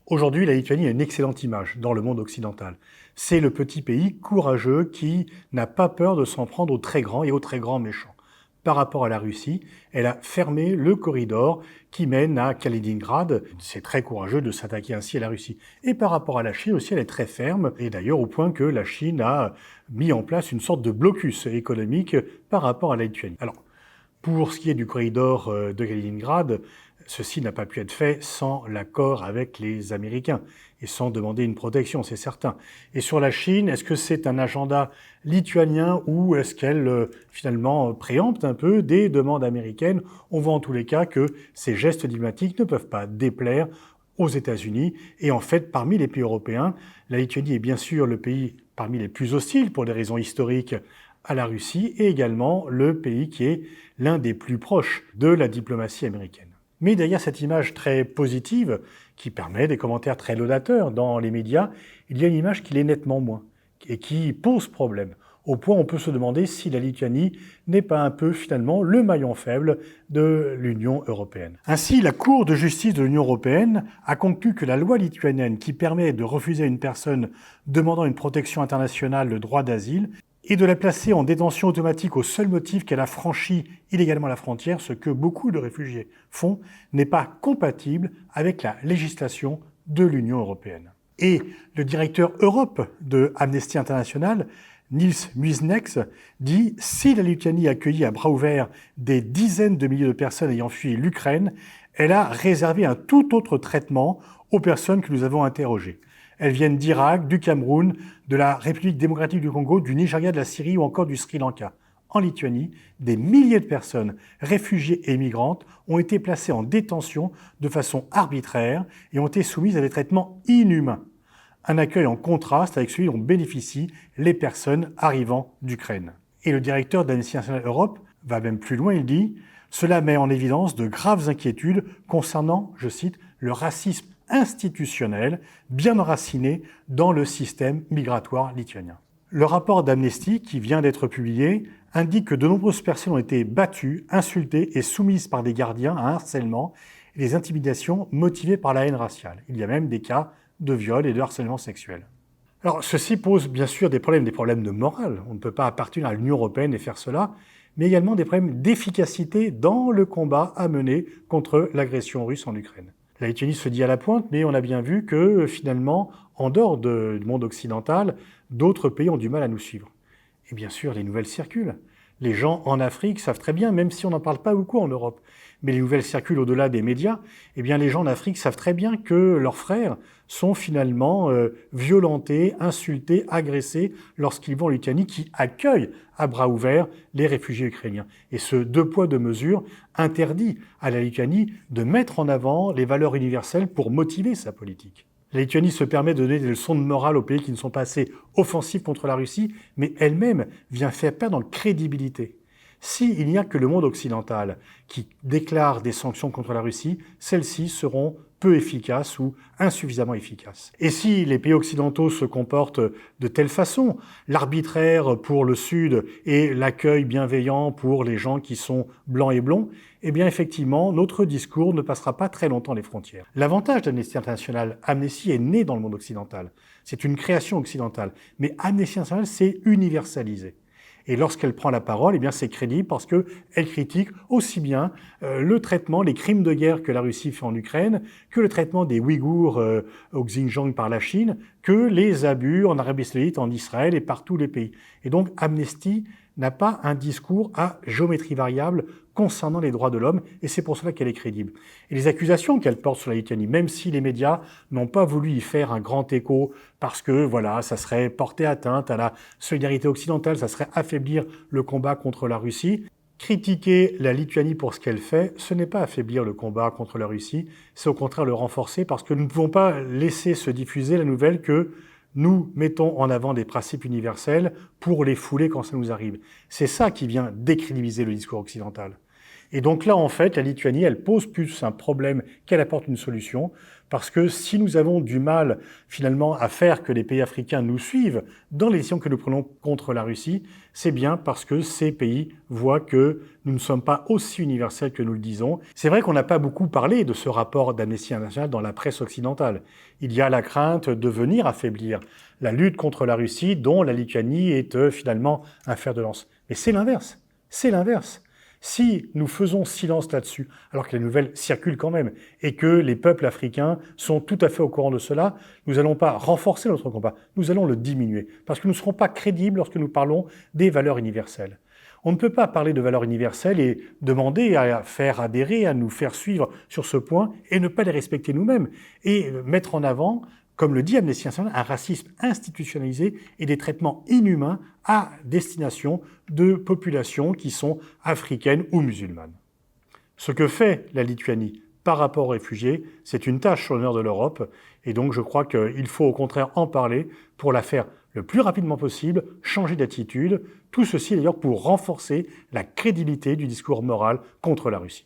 Aujourd'hui, la Lituanie a une excellente image dans le monde occidental. C'est le petit pays courageux qui n'a pas peur de s'en prendre aux très grands et aux très grands méchants. Par rapport à la Russie, elle a fermé le corridor qui mène à Kaliningrad. C'est très courageux de s'attaquer ainsi à la Russie. Et par rapport à la Chine aussi, elle est très ferme, et d'ailleurs au point que la Chine a mis en place une sorte de blocus économique par rapport à la Lituanie. Alors, pour ce qui est du corridor de Kaliningrad, ceci n'a pas pu être fait sans l'accord avec les Américains et sans demander une protection, c'est certain. Et sur la Chine, est-ce que c'est un agenda lituanien ou est-ce qu'elle finalement préempte un peu des demandes américaines? On voit en tous les cas que ces gestes diplomatiques ne peuvent pas déplaire aux États-Unis. Et en fait, parmi les pays européens, la Lituanie est bien sûr le pays parmi les plus hostiles pour des raisons historiques à la Russie et également le pays qui est l'un des plus proches de la diplomatie américaine. Mais derrière cette image très positive, qui permet des commentaires très laudateurs dans les médias, il y a une image qui l'est nettement moins, et qui pose problème, au point où on peut se demander si la Lituanie n'est pas un peu finalement le maillon faible de l'Union européenne. Ainsi, la Cour de justice de l'Union européenne a conclu que la loi lituanienne qui permet de refuser à une personne demandant une protection internationale le droit d'asile et de la placer en détention automatique au seul motif qu'elle a franchi illégalement la frontière, ce que beaucoup de réfugiés font, n'est pas compatible avec la législation de l'Union européenne. Et le directeur Europe de Amnesty International, Nils Muižnieks, dit « Si la Lituanie accueillit à bras ouverts des dizaines de milliers de personnes ayant fui l'Ukraine, elle a réservé un tout autre traitement aux personnes que nous avons interrogées. Elles viennent d'Irak, du Cameroun, de la République démocratique du Congo, du Nigeria, de la Syrie ou encore du Sri Lanka. En Lituanie, des milliers de personnes, réfugiées et migrantes, ont été placées en détention de façon arbitraire et ont été soumises à des traitements inhumains. Un accueil en contraste avec celui dont bénéficient les personnes arrivant d'Ukraine. » Et le directeur d'Amnesty International Europe va même plus loin, il dit « Cela met en évidence de graves inquiétudes concernant, je cite, le racisme institutionnel bien enraciné dans le système migratoire lituanien. » Le rapport d'Amnesty, qui vient d'être publié, indique que de nombreuses personnes ont été battues, insultées et soumises par des gardiens à un harcèlement et des intimidations motivées par la haine raciale. Il y a même des cas de viol et de harcèlement sexuel. Alors, ceci pose bien sûr des problèmes de morale. On ne peut pas appartenir à l'Union européenne et faire cela, mais également des problèmes d'efficacité dans le combat à mener contre l'agression russe en Ukraine. La Lituanie se dit à la pointe, mais on a bien vu que finalement, en dehors du monde occidental, d'autres pays ont du mal à nous suivre. Et bien sûr, les nouvelles circulent. Les gens en Afrique savent très bien, même si on n'en parle pas beaucoup en Europe, mais les nouvelles circulent au-delà des médias, eh bien les gens en Afrique savent très bien que leurs frères sont finalement violentés, insultés, agressés lorsqu'ils vont en Lituanie, qui accueille à bras ouverts les réfugiés ukrainiens. Et ce deux poids, deux mesures interdit à la Lituanie de mettre en avant les valeurs universelles pour motiver sa politique. La Lituanie se permet de donner des leçons de morale aux pays qui ne sont pas assez offensifs contre la Russie, mais elle-même vient faire perdre en crédibilité. S'il n'y a que le monde occidental qui déclare des sanctions contre la Russie, celles-ci seront peu efficaces ou insuffisamment efficaces. Et si les pays occidentaux se comportent de telle façon, l'arbitraire pour le Sud et l'accueil bienveillant pour les gens qui sont blancs et blonds, eh bien effectivement, notre discours ne passera pas très longtemps les frontières. L'avantage d'Amnesty International, Amnesty est né dans le monde occidental. C'est une création occidentale. Mais Amnesty International s'est universalisé. Et lorsqu'elle prend la parole, eh bien c'est crédible parce qu'elle critique aussi bien le traitement, les crimes de guerre que la Russie fait en Ukraine, que le traitement des Ouïghours au Xinjiang par la Chine, que les abus en Arabie Saoudite, en Israël et par tous les pays. Et donc Amnesty n'a pas un discours à géométrie variable concernant les droits de l'homme, et c'est pour cela qu'elle est crédible. Et les accusations qu'elle porte sur la Lituanie, même si les médias n'ont pas voulu y faire un grand écho, parce que voilà, ça serait porter atteinte à la solidarité occidentale, ça serait affaiblir le combat contre la Russie. Critiquer la Lituanie pour ce qu'elle fait, ce n'est pas affaiblir le combat contre la Russie, c'est au contraire le renforcer, parce que nous ne pouvons pas laisser se diffuser la nouvelle que nous mettons en avant des principes universels pour les fouler quand ça nous arrive. C'est ça qui vient décrédibiliser le discours occidental. Et donc là, en fait, la Lituanie, elle pose plus un problème qu'elle apporte une solution, Parce que si nous avons du mal finalement à faire que les pays africains nous suivent dans les décisions que nous prenons contre la Russie, c'est bien parce que ces pays voient que nous ne sommes pas aussi universels que nous le disons. C'est vrai qu'on n'a pas beaucoup parlé de ce rapport d'Amnesty International dans la presse occidentale. Il y a la crainte de venir affaiblir la lutte contre la Russie, dont la Lituanie est finalement un fer de lance. Mais c'est l'inverse. C'est l'inverse. Si nous faisons silence là-dessus, alors que les nouvelles circulent quand même, et que les peuples africains sont tout à fait au courant de cela, nous n'allons pas renforcer notre combat, nous allons le diminuer, parce que nous ne serons pas crédibles lorsque nous parlons des valeurs universelles. On ne peut pas parler de valeurs universelles et demander à faire adhérer, à nous faire suivre sur ce point, et ne pas les respecter nous-mêmes, et mettre en avant, comme le dit Amnesty International, un racisme institutionnalisé et des traitements inhumains à destination de populations qui sont africaines ou musulmanes. Ce que fait la Lituanie par rapport aux réfugiés, c'est une tâche sur l'honneur de l'Europe, et donc je crois qu'il faut au contraire en parler pour la faire le plus rapidement possible, changer d'attitude, tout ceci d'ailleurs pour renforcer la crédibilité du discours moral contre la Russie.